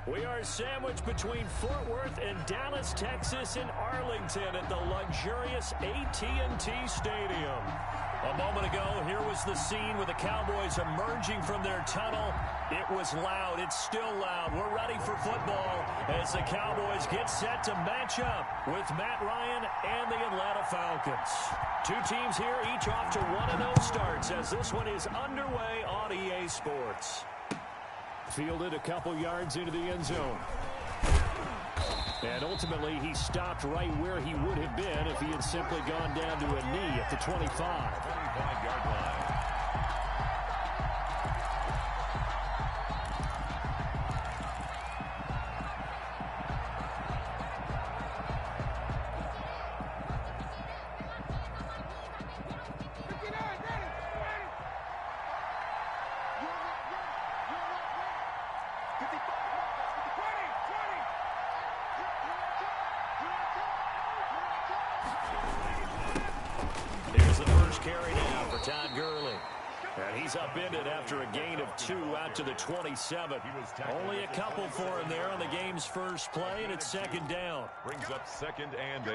We are sandwiched between Fort Worth and Dallas, Texas, and Arlington at the luxurious AT&T Stadium. A moment ago, here was the scene with the Cowboys emerging from their tunnel. It was loud. It's still loud. We're ready for football as the Cowboys get set to match up with Matt Ryan and the Atlanta Falcons. Two teams here, each off to 1-0 starts as this one is underway on EA Sports. Fielded a couple yards into the end zone. And ultimately, he stopped right where he would have been if he had simply gone down to a knee at the 25. 25-yard line. Upended after a gain of 2 out to the 27. Only a couple for him there on the game's first play, and it's second down. Brings up 2nd and 8.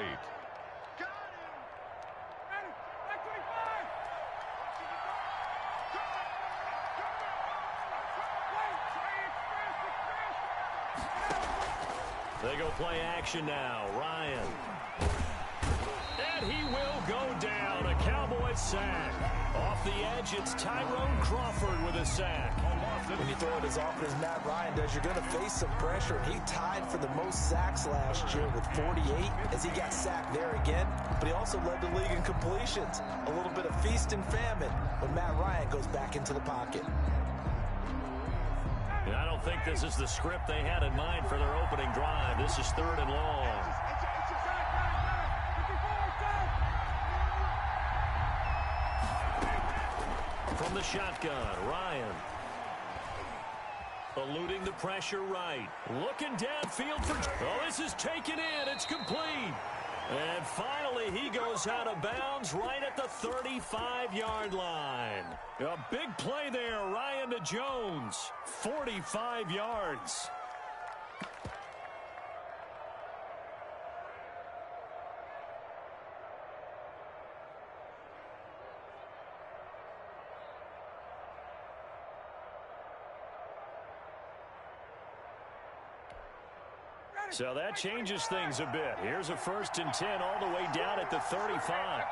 They go play action now. Ryan. And he will go down. A Cowboys sack. Off the edge, it's Tyrone Crawford with a sack. When you throw it as often as Matt Ryan does, you're going to face some pressure. He tied for the most sacks last year with 48 as he got sacked there again. But he also led the league in completions. A little bit of feast and famine when Matt Ryan goes back into the pocket. And I don't think this is the script they had in mind for their opening drive. This is 3rd and long. From the shotgun, Ryan. Eluding the pressure right. Looking downfield for... Oh, this is taken in. It's complete. And finally, he goes out of bounds right at the 35-yard line. A big play there, Ryan to Jones. 45 yards. So that changes things a bit. Here's a 1st and 10 all the way down at the 35.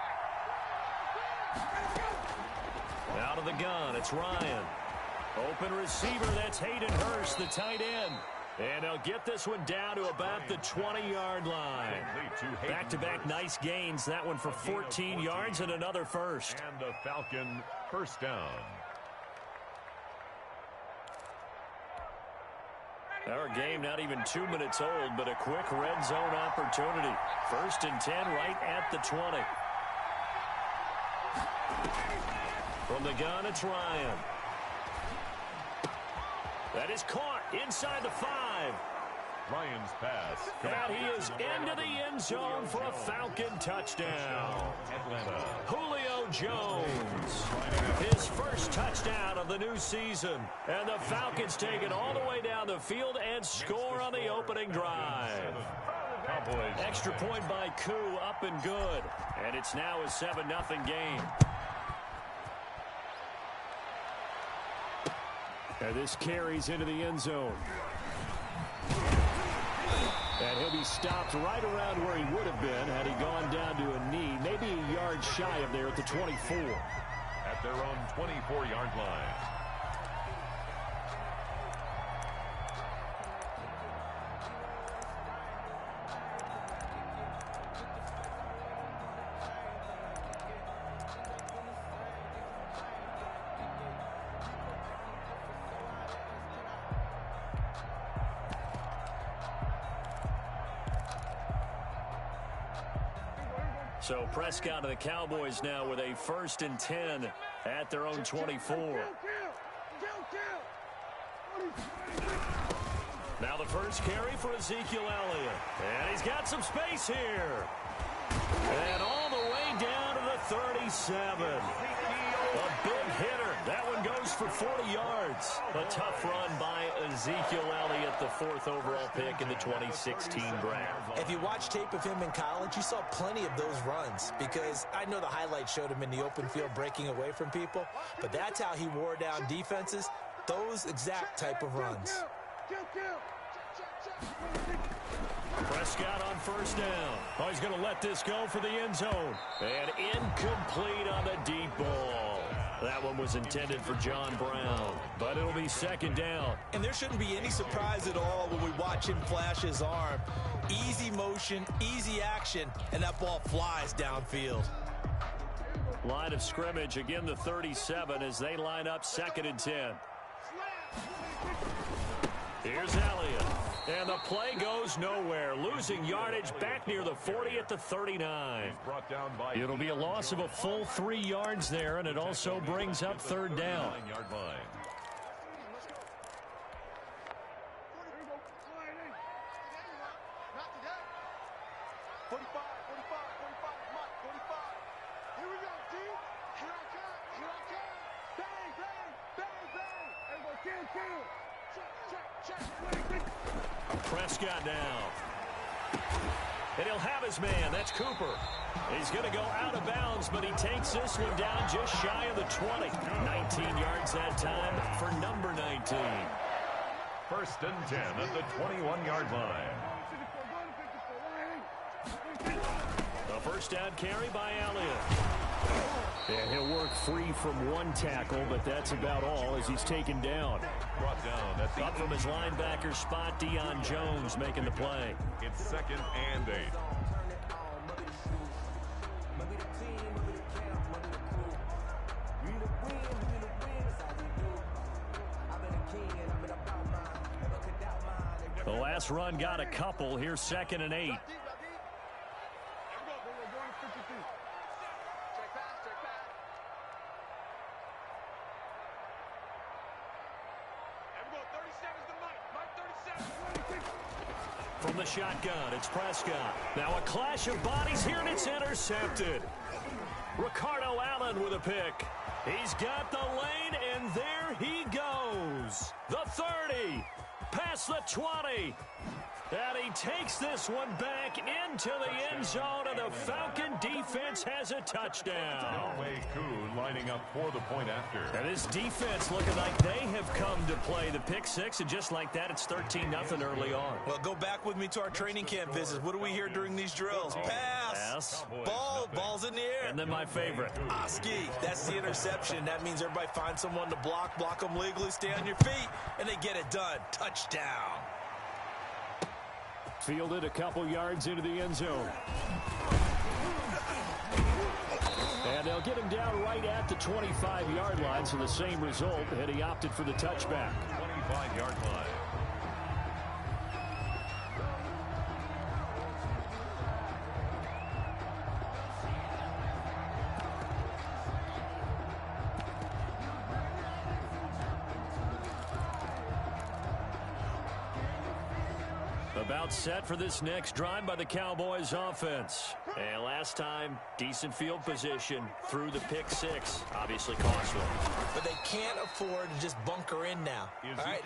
Out of the gun, it's Ryan. Open receiver, that's Hayden Hurst, the tight end. And they'll get this one down to about the 20-yard line. Back-to-back nice gains. That one for 14 yards and another first. And the Falcon first down. Our game not even 2 minutes old, but a quick red zone opportunity. 1st and 10 right at the 20. From the gun, it's Ryan. That is caught inside the 5. Ryan's pass. And he is into the end zone for a Falcon touchdown. Atlanta. Julio Jones. His first touchdown of the new season. And the Falcons take it all the way down the field and score on the opening drive. Cowboys. Extra point by Koo, up and good. And it's now a 7-0 game. And this carries into the end zone. And he'll be stopped right around where he would have been had he gone down to a knee, maybe a yard shy of there at the 24. At their own 24-yard line. So Prescott and the Cowboys now with a 1st and 10 at their own 24. Now the first carry for Ezekiel Elliott. And he's got some space here. And all the way down to the 37. A big hitter. That one goes for 40 yards. A tough run by Ezekiel Elliott, the 4th overall pick in the 2016 draft. If you watch tape of him in college, you saw plenty of those runs, because I know the highlights showed him in the open field breaking away from people, but that's how he wore down defenses, those exact type of runs. Prescott on first down. Oh, he's going to let this go for the end zone. And incomplete on the deep ball. That one was intended for John Brown, but it'll be 2nd down. And there shouldn't be any surprise at all when we watch him flash his arm. Easy motion, easy action, and that ball flies downfield. Line of scrimmage, again the 37 as they line up 2nd and 10. Here's Elliott. And the play goes nowhere. Losing yardage back near the 40 at the 39. It'll be a loss of a full 3 yards there, and it also brings up 3rd down. Prescott now. And he'll have his man. That's Cooper. He's going to go out of bounds, but he takes this one down just shy of the 20. 19 yards that time for number 19. 1st and 10 at the 21-yard line. The first down carry by Elliott. And he'll work free from one tackle, but that's about all as he's taken down. Brought down at the up from his linebacker spot, Deion Jones making the play. It's 2nd and 8. The last run got a couple. Here's 2nd and 8. From the shotgun, it's Prescott. Now a clash of bodies here, and it's intercepted. Ricardo Allen with a pick. He's got the lane, and there he goes. The 30, past the 20. And he takes this one back into the end zone, and the Falcon defense has a touchdown. Koo lining up for the point after. And this defense looking like they have come to play. The pick 6, and just like that, it's 13-0 early on. Well, go back with me to our training camp visits. What do we hear during these drills? Pass. Ball's in the air. And then my favorite. Oski, that's the interception. That means everybody finds someone to block them legally, stay on your feet, and they get it done. Touchdown. Fielded a couple yards into the end zone. And they'll get him down right at the 25-yard line, so the same result, and he opted for the touchback. 25-yard line. About set for this next drive by the Cowboys offense. And last time, decent field position through the pick 6. Obviously costly. But they can't afford to just bunker in now. All right,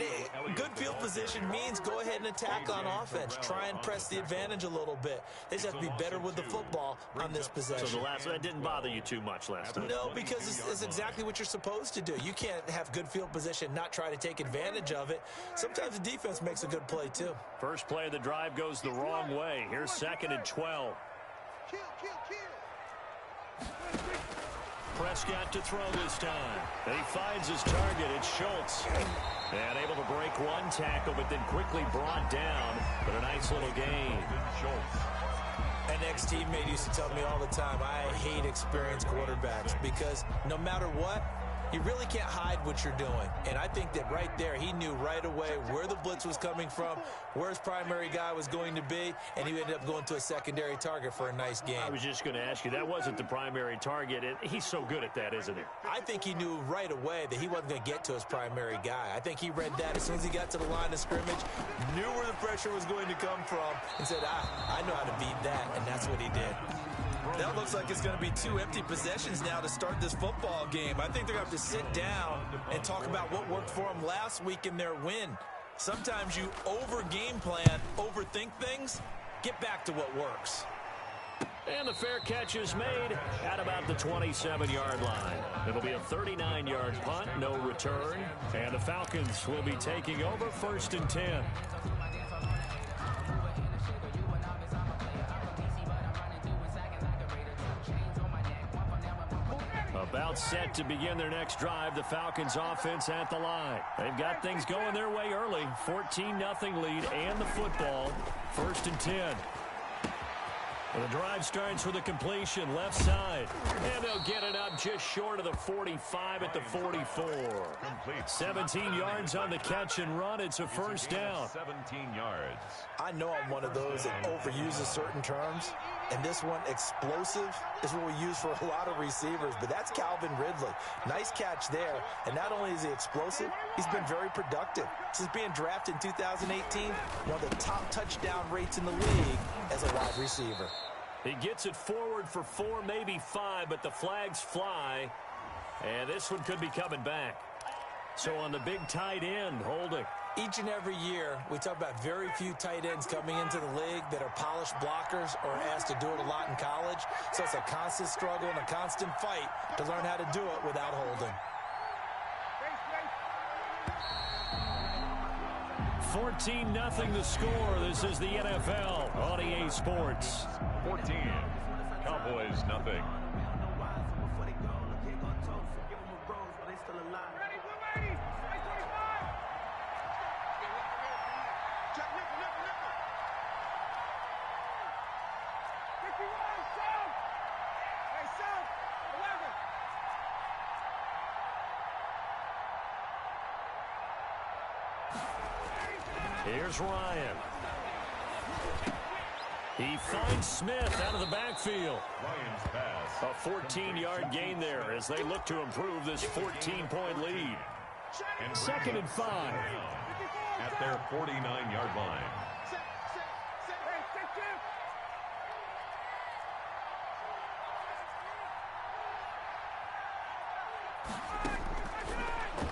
good field position means go ahead and attack on offense. Try and press the advantage a little bit. They just have to be better with the football on this possession. So that didn't bother you too much last time? No, because it's exactly what you're supposed to do. You can't have good field position, not try to take advantage of it. Sometimes the defense makes a good play too. First play of the drive goes the wrong way. Here's 2nd and 12. Prescott to throw this time. And he finds his target. It's Schultz. And able to break one tackle, but then quickly brought down. But a nice little gain. Schultz. An ex-teammate used to tell me all the time, I hate experienced quarterbacks because no matter what, you really can't hide what you're doing. And I think that right there, he knew right away where the blitz was coming from, where his primary guy was going to be, and he ended up going to a secondary target for a nice game. I was just going to ask you, that wasn't the primary target. He's so good at that, isn't he? I think he knew right away that he wasn't going to get to his primary guy. I think he read that as soon as he got to the line of scrimmage, knew where the pressure was going to come from, and said, I know how to beat that, and that's what he did. That looks like it's going to be 2 empty possessions now to start this football game. I think they're going to have to sit down and talk about what worked for them last week in their win. Sometimes you over-game plan, overthink things. Get back to what works. And the fair catch is made at about the 27-yard line. It'll be a 39-yard punt, no return. And the Falcons will be taking over 1st and 10. About set to begin their next drive, the Falcons offense at the line. They've got things going their way early. 14-0 lead and the football. 1st and 10. The drive starts with a completion left side. And they'll get it up just short of the 45 at the 44. 17 yards on the catch and run. It's a first down. 17 yards. I know I'm one of those that overuses certain terms. And this one, explosive, is what we use for a lot of receivers. But that's Calvin Ridley. Nice catch there. And not only is he explosive, he's been very productive. Since being drafted in 2018, one of the top touchdown rates in the league as a wide receiver. He gets it forward for 4, maybe 5, but the flags fly. And this one could be coming back. So on the big tight end, holding. Each and every year, we talk about very few tight ends coming into the league that are polished blockers or asked to do it a lot in college. So it's a constant struggle and a constant fight to learn how to do it without holding. 14-0 the score. This is the NFL on EA Sports. 14. Cowboys, nothing. Here's Ryan. He finds Smith out of the backfield. Ryan's pass. A 14-yard gain there as they look to improve this 14-point lead. And 2nd and 5. At their 49-yard line.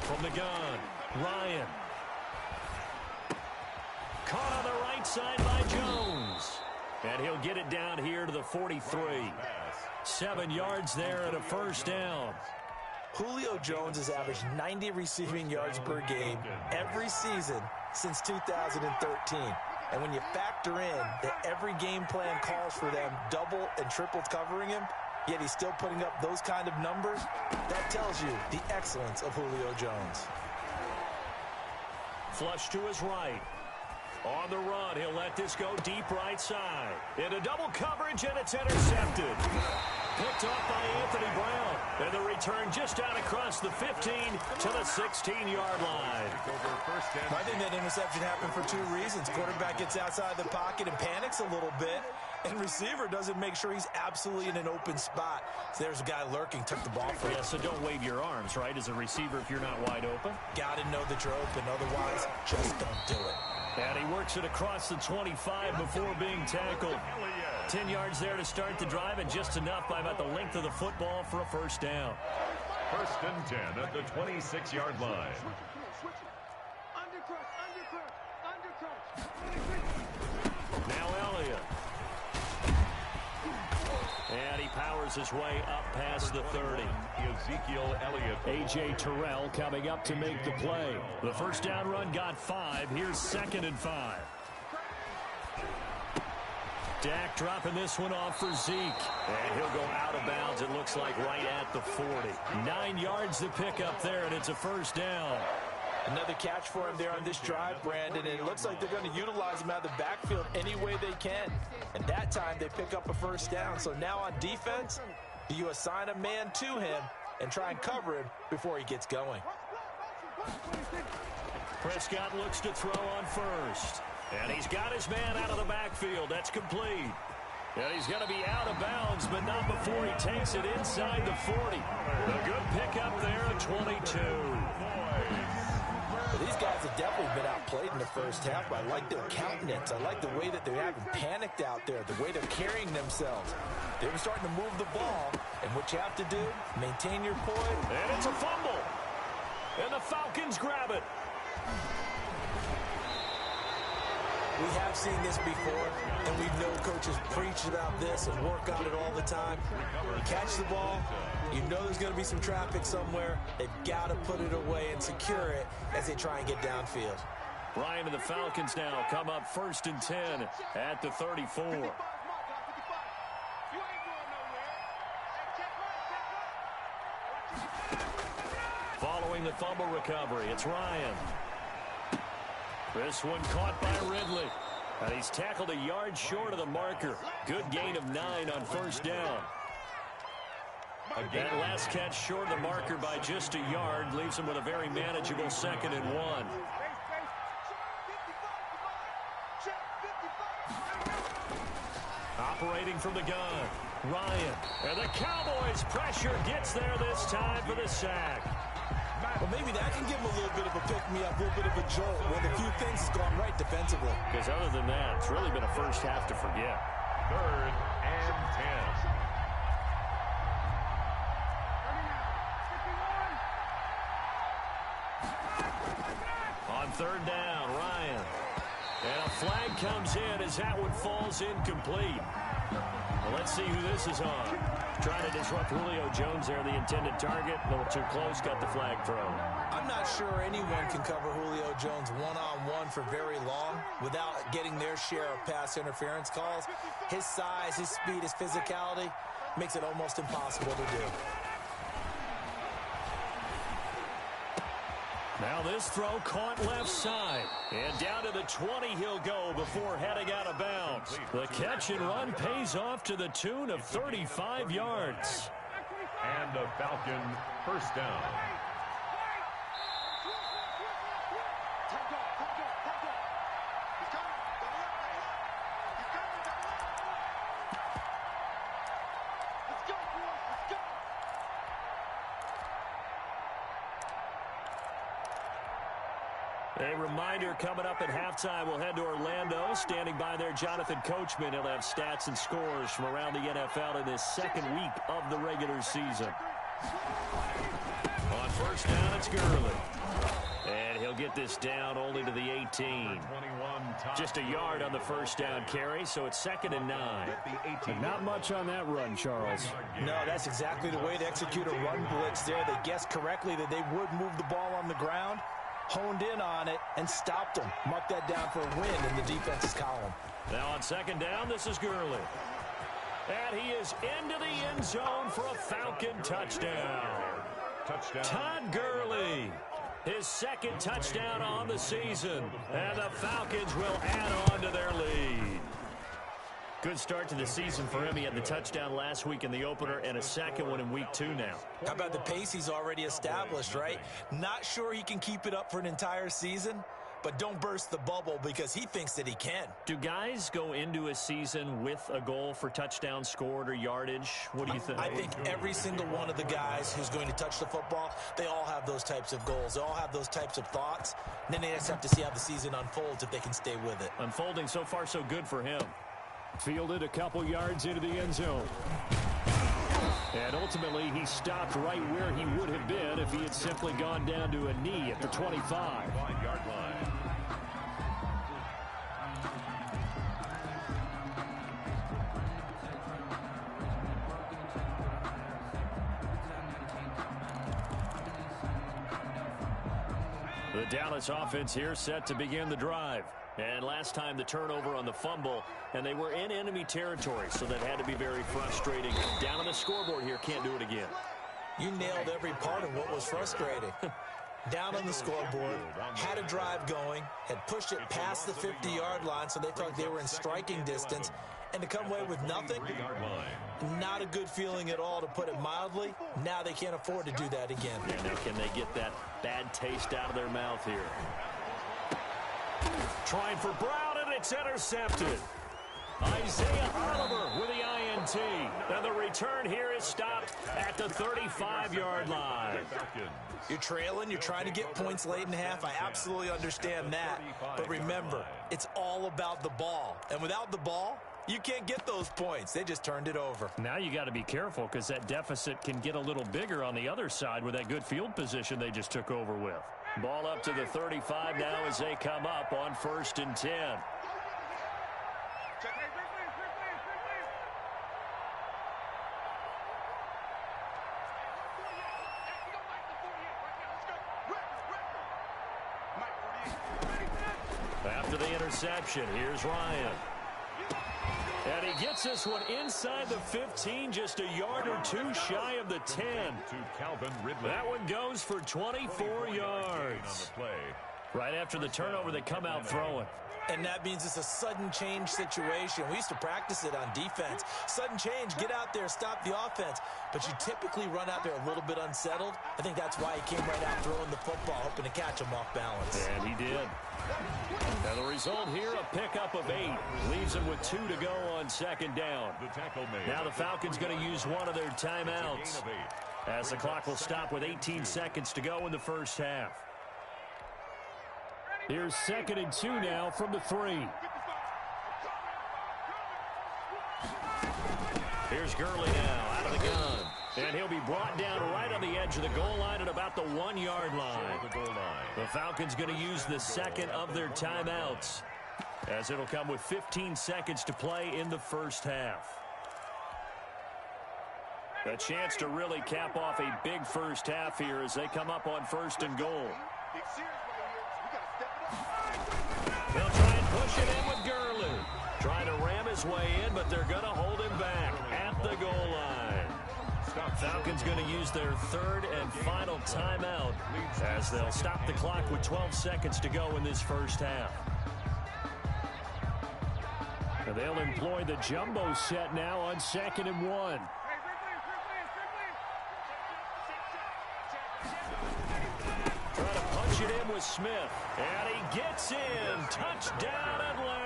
From the gun, Ryan. Caught on the right side by Jones. And he'll get it down here to the 43. 7 yards there and a first down. Julio Jones has averaged 90 receiving yards per game every season since 2013. And when you factor in that every game plan calls for them double and triple covering him, yet he's still putting up those kind of numbers, that tells you the excellence of Julio Jones. Flush to his right. On the run, he'll let this go deep right side. Into double coverage, and it's intercepted. Picked off by Anthony Brown. And the return just out across the 15 to the 16-yard line. I think that interception happened for 2 reasons. Quarterback gets outside the pocket and panics a little bit, and receiver doesn't make sure he's absolutely in an open spot. So there's a guy lurking, took the ball from him. Yeah, so don't wave your arms, right, as a receiver if you're not wide open. Got to know that you're open. Otherwise, just don't do it. And he works it across the 25 before being tackled. 10 yards there to start the drive, and just enough by about the length of the football for a first down. 1st and 10 at the 26-yard line. Now Elliott. And he powers his way up past the 30. Ezekiel Elliott. A.J. Terrell coming up to make the play. The first down run got 5. Here's 2nd and 5. Dak dropping this one off for Zeke. And he'll go out of bounds, it looks like, right at the 40. 9 yards to pick up there, and it's a first down. Another catch for him there on this drive, Brandon, and it looks like they're going to utilize him out of the backfield any way they can. And that time they pick up a first down. So now on defense, do you assign a man to him and try and cover him before he gets going? Prescott looks to throw on first. And he's got his man out of the backfield. That's complete. And he's going to be out of bounds, but not before he takes it inside the 40. A good pickup there at 22. These guys have definitely been outplayed in the first half, but I like their countenance. I like the way that they haven't panicked out there, the way they're carrying themselves. They're starting to move the ball, and what you have to do, maintain your poise. And it's a fumble. And the Falcons grab it. We have seen this before, and we know coaches preach about this and work on it all the time. You catch the ball, you know there's going to be some traffic somewhere. They've got to put it away and secure it as they try and get downfield. Ryan and the Falcons now come up 1st and 10 at the 34. Following the fumble recovery, it's Ryan. This one caught by Ridley. And he's tackled a yard short of the marker. Good gain of 9 on 1st down. That last catch short of the marker by just a yard leaves him with a very manageable 2nd and 1. Operating from the gun, Ryan. And the Cowboys' pressure gets there this time for the sack. Well, maybe that can give him a little bit of a pick-me-up, a little bit of a jolt when a few things has gone right defensively. Because other than that, it's really been a first half to forget. 3rd and 10. On 3rd down, Ryan. And a flag comes in as that one falls incomplete. Well, let's see who this is on. Trying to disrupt Julio Jones there, the intended target. A little too close, got the flag thrown. I'm not sure anyone can cover Julio Jones one-on-one for very long without getting their share of pass interference calls. His size, his speed, his physicality makes it almost impossible to do. Now this throw caught left side. And down to the 20 he'll go before heading out of bounds. The catch and run pays off to the tune of 35 yards. And a Falcon 1st down. A reminder coming up at halftime, we'll head to Orlando. Standing by there, Jonathan Coachman. He'll have stats and scores from around the NFL in this 2nd week of the regular season. On 1st down, it's Gurley. And he'll get this down only to the 18. Just a yard on the 1st down carry, so it's 2nd and 9. Not much on that run, Charles. No, that's exactly the way to execute a run blitz there. They guessed correctly that they would move the ball on the ground, honed in on it, and stopped them. Mark that down for a win in the defense's column. Now on 2nd down, this is Gurley. And he is into the end zone for a Falcon touchdown. Todd Gurley, his 2nd touchdown on the season. And the Falcons will add on to their lead. Good start to the season for him. He had the touchdown last week in the opener and a 2nd one in week 2 now. How about the pace he's already established, right? Not sure he can keep it up for an entire season, but don't burst the bubble because he thinks that he can. Do guys go into a season with a goal for touchdown scored or yardage? What do you think? I think every single one of the guys who's going to touch the football, they all have those types of goals. They all have those types of thoughts. And then they just have to see how the season unfolds if they can stay with it. Unfolding so far so good for him. Fielded a couple yards into the end zone. And ultimately, he stopped right where he would have been if he had simply gone down to a knee at the 25. 5-yard line. The Dallas offense here set to begin the drive. And last time the turnover on the fumble, and they were in enemy territory, so that had to be very frustrating. Down on the scoreboard here, can't do it again. You nailed every part of what was frustrating. Down on the scoreboard, had a drive going, had pushed it past the 50-yard line, so they thought they were in striking distance, and to come away with nothing, not a good feeling at all, to put it mildly. Now they can't afford to do that again. Yeah, now can they get that bad taste out of their mouth here? Trying for Brown, and it's intercepted. Isaiah Oliver with the A&T. And the return here is stopped at the 35-yard line. You're trailing, you're trying to get points late in half. I absolutely understand that. But remember, it's all about the ball. And without the ball, you can't get those points. They just turned it over. Now you got to be careful because that deficit can get a little bigger on the other side with that good field position they just took over with. Ball up to the 35 now as they come up on 1st and 10. After the interception, here's Ryan. And he gets this one inside the 15, just a yard or two shy of the 10. To Calvin Ridley. That one goes for 24 yards. Right after the turnover, they come out throwing. And that means it's a sudden change situation. We used to practice it on defense. Sudden change, get out there, stop the offense. But you typically run out there a little bit unsettled. I think that's why he came right out throwing the football, hoping to catch him off balance. And he did. And the result here, a pickup of 8. Leaves him with 2 to go on 2nd down. Now the Falcons going to use one of their timeouts, as the clock will stop with 18 seconds to go in the first half. Here's 2nd and 2 now from the 3. Here's Gurley now out of the gun. And he'll be brought down right on the edge of the goal line at about the 1-yard line. The Falcons going to use the second of their timeouts, as it'll come with 15 seconds to play in the first half. A chance to really cap off a big first half here as they come up on 1st and goal. They'll try and push it in with Gurley. Trying to ram his way in, but they're going to hold him back at the goal line. Falcons going to use their 3rd and final timeout, as they'll stop the clock with 12 seconds to go in this first half. And they'll employ the jumbo set now on 2nd and 1. Trying to punch it in with Smith. And he gets in. Touchdown, Atlanta.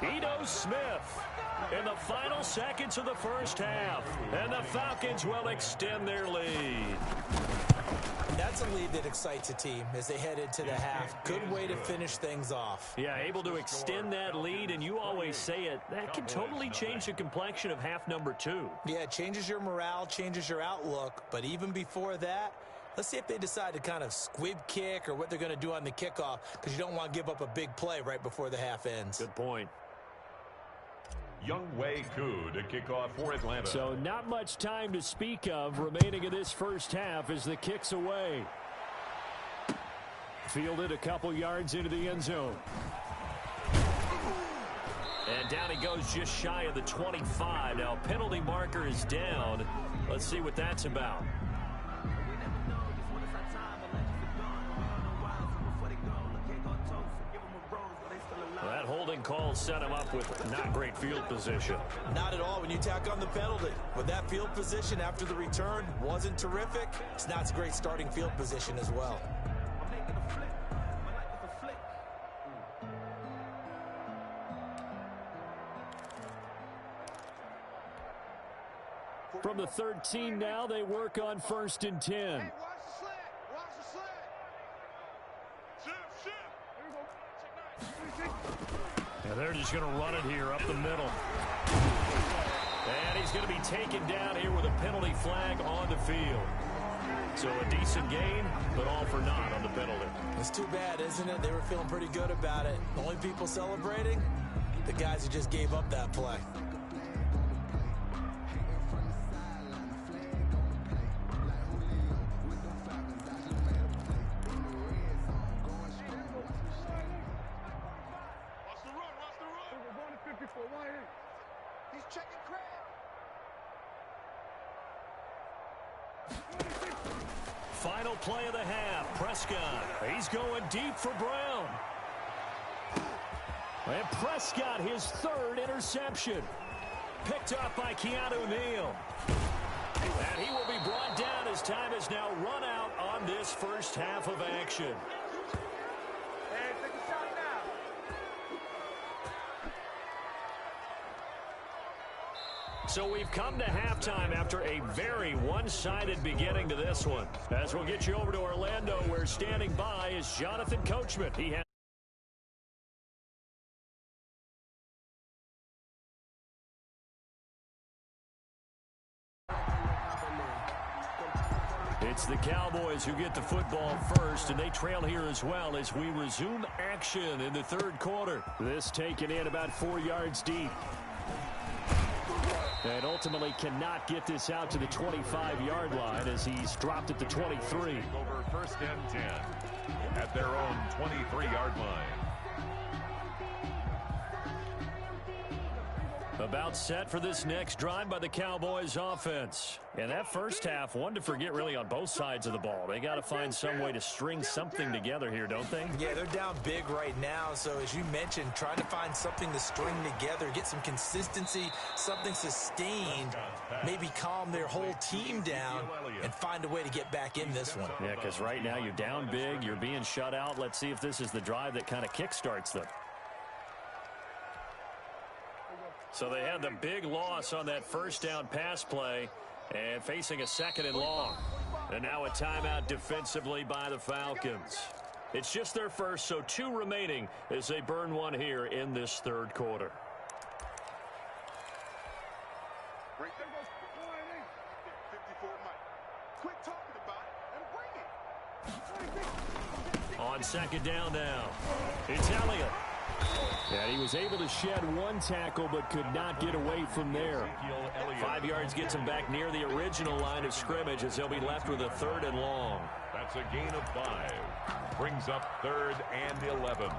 Ito Smith in the final seconds of the first half. And the Falcons will extend their lead. That's a lead that excites a team as they head into the half. Good way to finish things off. Yeah, able to extend that lead, and you always say it, that can totally change the complexion of half number 2. Yeah, it changes your morale, changes your outlook. But even before that, let's see if they decide to kind of squib kick or what they're going to do on the kickoff, because you don't want to give up a big play right before the half ends. Good point. Younghoe Koo to kick off for Atlanta. So not much time to speak of remaining in this first half as the kick's away. Fielded a couple yards into the end zone. And down he goes just shy of the 25. Now penalty marker is down. Let's see what that's about. That holding call set him up with not great field position. Not at all when you tack on the penalty. With that field position after the return wasn't terrific, it's not a great starting field position as well. From the 13 now, they work on 1st and 10. And they're just going to run it here up the middle. And he's going to be taken down here with a penalty flag on the field. So a decent gain, but all for naught on the penalty. It's too bad, isn't it? They were feeling pretty good about it. The only people celebrating, the guys who just gave up that play. Final play of the half. Prescott. He's going deep for Brown. And Prescott, his 3rd interception. Picked up by Keanu Neal. And he will be brought down as time has now run out on this first half of action. So we've come to halftime after a very one-sided beginning to this one. As we'll get you over to Orlando, where standing by is Jonathan Coachman. He has It's the Cowboys who get the football first, and they trail here as well as we resume action in the third quarter. This taken in about 4 yards deep. And ultimately cannot get this out to the 25-yard line as he's dropped at the 23. Over first and 10 at their own 23-yard line. About set for this next drive by the Cowboys offense. And that first half, one to forget really on both sides of the ball. They got to find some way to string something together here, don't they? Yeah, they're down big right now. So as you mentioned, trying to find something to string together, get some consistency, something sustained, maybe calm their whole team down and find a way to get back in this one. Yeah, because right now you're down big, you're being shut out. Let's see if this is the drive that kind of kickstarts them. So they had the big loss on that first down pass play and facing a second and long. And now a timeout defensively by the Falcons. It's just their first, so 2 remaining as they burn one here in this third quarter. On second down now, it's Elliott. And he was able to shed one tackle but could not get away from there. 5 yards gets him back near the original line of scrimmage as he'll be left with a third and long. That's a gain of 5. Brings up 3rd and 11.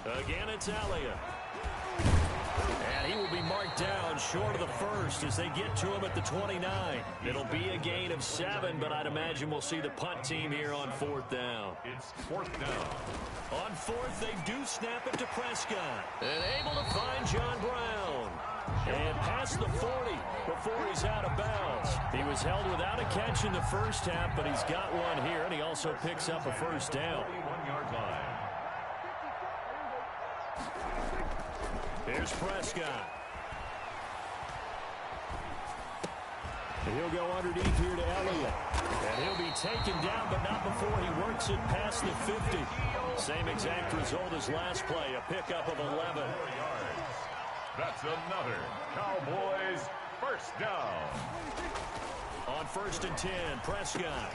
Again, it's Elliott. And he will be marked down short of the first as they get to him at the 29. It'll be a gain of 7, but I'd imagine we'll see the punt team here on 4th down. It's 4th down. On 4th, they do snap it to Prescott. And able to find John Brown. And past the 40 before he's out of bounds. He was held without a catch in the first half, but he's got one here, and he also picks up a first down. 41-yard line. Here's Prescott. He'll go underneath here to Elliott. And he'll be taken down, but not before he works it past the 50. Same exact result as last play, a pickup of 11. That's another Cowboys first down. On 1st and 10, Prescott.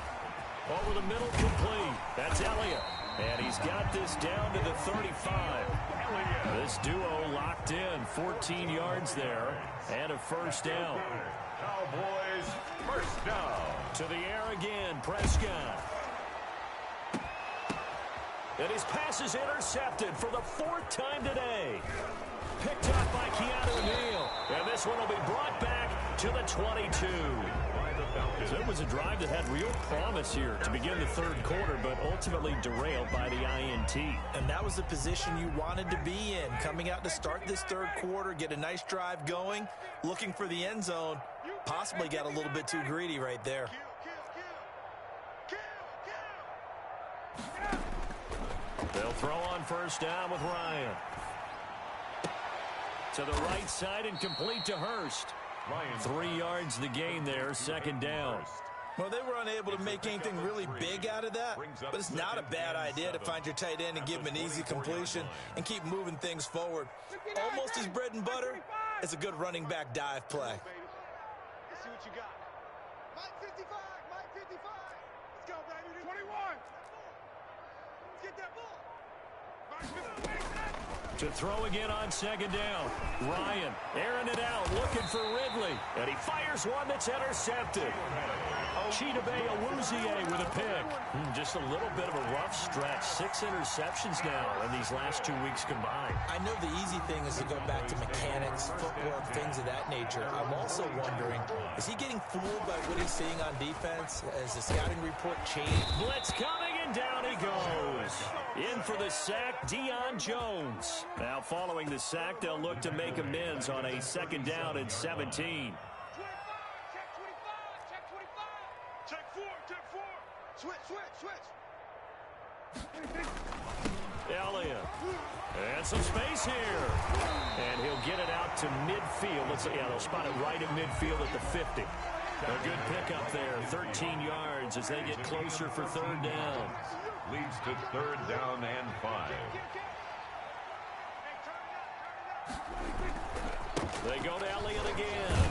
Over the middle, complete. That's Elliott. And he's got this down to the 35. This duo locked in, 14 yards there, and a first down. Cowboys first down. To the air again, Prescott. And his pass is intercepted for the 4th time today. Picked up by Keanu Neal. And this one will be brought back to the 22. So it was a drive that had real promise here to begin the third quarter, but ultimately derailed by the INT. And that was the position you wanted to be in. Coming out to start this third quarter, get a nice drive going, looking for the end zone. Possibly got a little bit too greedy right there. They'll throw on first down with Ryan. To the right side and complete to Hurst. 3 yards the gain there, second down. Well, they were unable to make anything really big out of that, but it's not a bad idea to find your tight end and give him an easy completion and keep moving things forward. Almost his bread and butter is a good running back dive play. Let's see what you got. Mike 55, Mike 55. Let's go, baby. 21. Let's get that ball. To throw again on second down. Ryan airing it out, looking for Ridley. And he fires one that's intercepted. Chidobe Awuzie with a pick. Just a little bit of a rough stretch. 6 interceptions now in these last 2 weeks combined. I know the easy thing is to go back to mechanics, footwork, things of that nature. I'm also wondering, is he getting fooled by what he's seeing on defense? Has the scouting report changed? Blitz coming, and down he goes. In for the sack, Deion Jones. Now following the sack, they'll look to make amends on a second down and 17. Elliott. And some space here. And he'll get it out to midfield. They'll spot it right at midfield at the 50. A good pickup there, 13 yards as they get closer for third down. Leads to third down and 5. They go to Elliott again.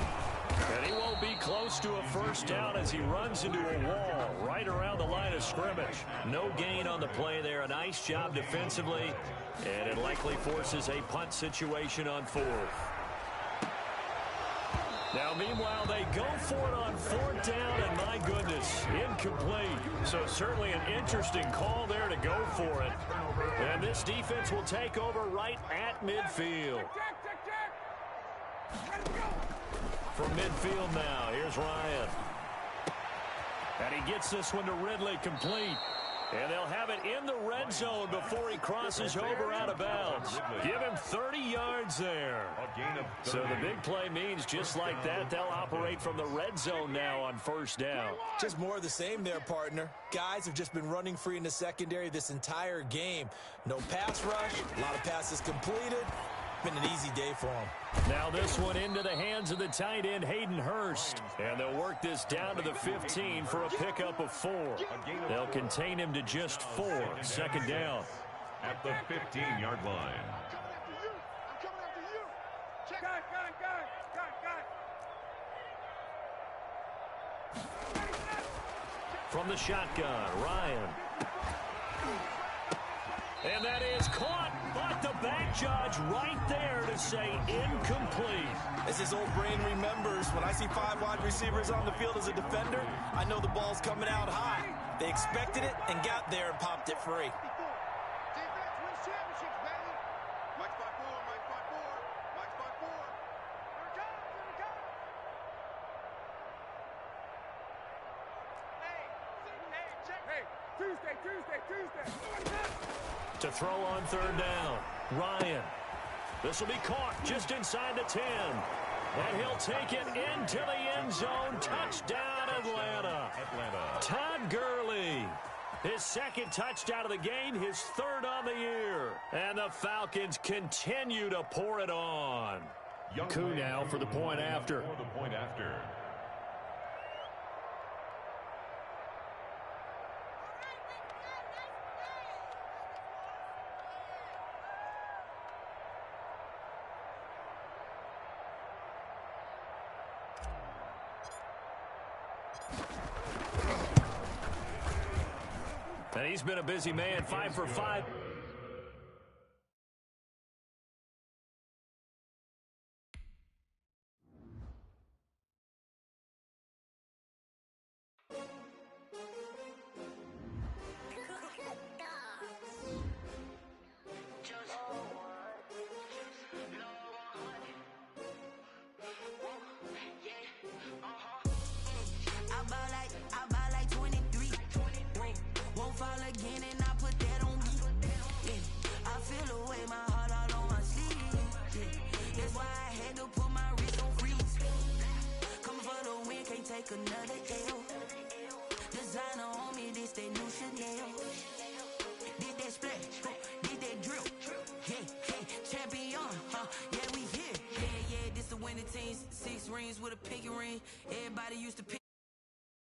And he won't be close to a first down as he runs into a wall right around the line of scrimmage. No gain on the play there. A nice job defensively. And it likely forces a punt situation on fourth. Now, meanwhile, they go for it on fourth down, and my goodness, incomplete. So certainly an interesting call there to go for it. And this defense will take over right at midfield. From midfield now, here's Ryan. And he gets this one to Ridley complete. And they'll have it in the red zone before he crosses over out of bounds. Give him 30 yards there. So the big play means just like that, they'll operate from the red zone now on first down. Just more of the same there, partner. Guys have just been running free in the secondary this entire game. No pass rush, a lot of passes completed. Been an easy day for him. Now this one into the hands of the tight end, Hayden Hurst. And they'll work this down to the 15 for a pickup of 4. They'll contain him to just 4. Second down. At the 15-yard line. From the shotgun, Ryan. And that is caught, but the back judge right there to say incomplete. As his old brain remembers, when I see 5 wide receivers on the field as a defender, I know the ball's coming out high. They expected it and got there and popped it free. Tuesday. To throw on third down, Ryan. This will be caught just inside the 10. And he'll take it into the end zone. Touchdown, Atlanta. Todd Gurley. His second touchdown of the game, his third on the year. And the Falcons continue to pour it on. Koo now for the point after. And he's been a busy man, 5 for 5. Another L. Designer on me, this that new Chanel. Did that splash, did that drill. Hey, champion, yeah, we here. Yeah, this the winning team. 6 rings with a pinky ring. Everybody used to pick.